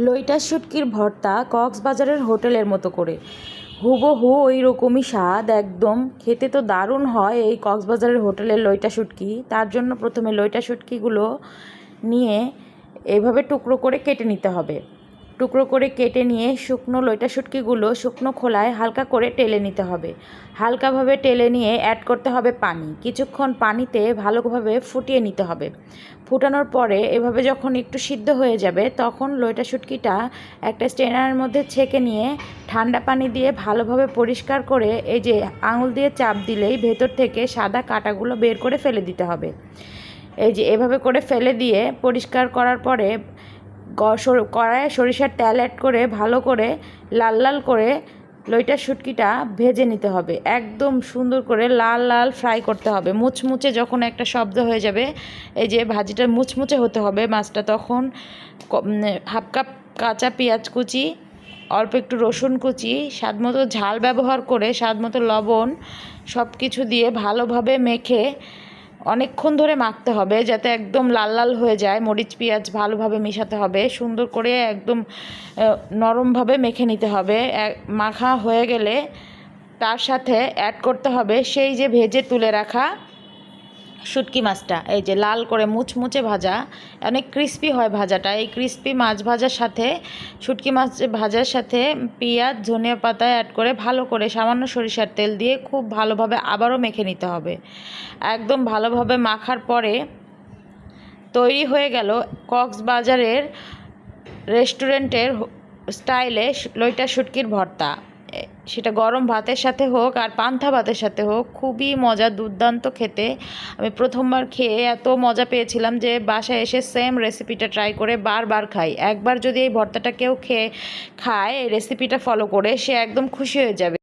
লইটা শুটকির ভর্তা কক্সবাজারের হোটেলের মতো করে হুবহু ওই রকমই স্বাদ একদম। খেতে তো দারুণ হয় এই কক্সবাজারের হোটেলের লইটা শুটকি। তার জন্য প্রথমে লইটা শুটকিগুলো নিয়ে এভাবে টুকরো করে কেটে নিতে হবে। টুকরো করে কেটে নিয়ে শুকনো লইটা শুটকিগুলো শুকনো খোলায় হালকা করে টেলে নিতে হবে। হালকাভাবে টেলে নিয়ে অ্যাড করতে হবে পানি। কিছুক্ষণ পানিতে ভালোভাবে ফুটিয়ে নিতে হবে। ফুটানোর পরে এভাবে যখন একটু সিদ্ধ হয়ে যাবে তখন লইটা শুটকিটা একটা স্ট্রেনারের মধ্যে ছেঁকে নিয়ে ঠান্ডা পানি দিয়ে ভালোভাবে পরিষ্কার করে এই যে আঙুল দিয়ে চাপ দিলেই ভেতর থেকে সাদা কাঁটাগুলো বের করে ফেলে দিতে হবে। এই যে এভাবে করে ফেলে দিয়ে পরিষ্কার করার পরে কড়াইয়ে সরিষার তেল অ্যাড করে ভালো করে লাল লাল করে লইটা শুটকিটা ভেজে নিতে হবে। একদম সুন্দর করে লাল লাল ফ্রাই করতে হবে। মুচমুচে যখন একটা শব্দ হয়ে যাবে, এই যে ভাজিটা মুচমুচে হতে হবে মাছটা, তখন হাফ কাপ কাঁচা পেঁয়াজ কুচি, অল্প একটু রসুন কুচি, স্বাদ মতো ঝাল ব্যবহার করে স্বাদ মতো লবণ সব কিছু দিয়ে ভালোভাবে মেখে অনেকক্ষণ ধরে মাখতে হবে যাতে একদম লাল লাল হয়ে যায়। মরিচ পেঁয়াজ ভালোভাবে মেশাতে হবে, সুন্দর করে একদম নরমভাবে মেখে নিতে হবে। মাখা হয়ে গেলে তার সাথে অ্যাড করতে হবে সেই যে ভেজে তুলে রাখা শুটকি মাছটা। এই যে লাল করে মুচমুচে ভাজা, অনেক ক্রিস্পি হয় ভাজাটা। এই ক্রিস্পি মাছ ভাজার সাথে শুটকি মাছ ভাজার সাথে পেঁয়াজ ধনিয়া পাতা অ্যাড করে ভালো করে সামান্য সরিষার তেল দিয়ে খুব ভালোভাবে আবারও মেখে নিতে হবে। একদম ভালোভাবে মাখার পরে তৈরি হয়ে গেল কক্সবাজারের রেস্টুরেন্টের স্টাইলে লইটা শুটকির ভর্তা। সেটা গরম ভাতের সাথে হোক আর পান্তা ভাতের সাথে হোক, খুবই মজা, দুর্দান্ত খেতে। আমি প্রথমবার খেয়ে এত মজা পেয়েছিলাম যে বাসায় এসে সেম রেসিপিটা ট্রাই করে বারবার খাই। একবার যদি এই ভর্তাটা কেউ খায় এই রেসিপিটা ফলো করে, সে একদম খুশি হয়ে যাবে।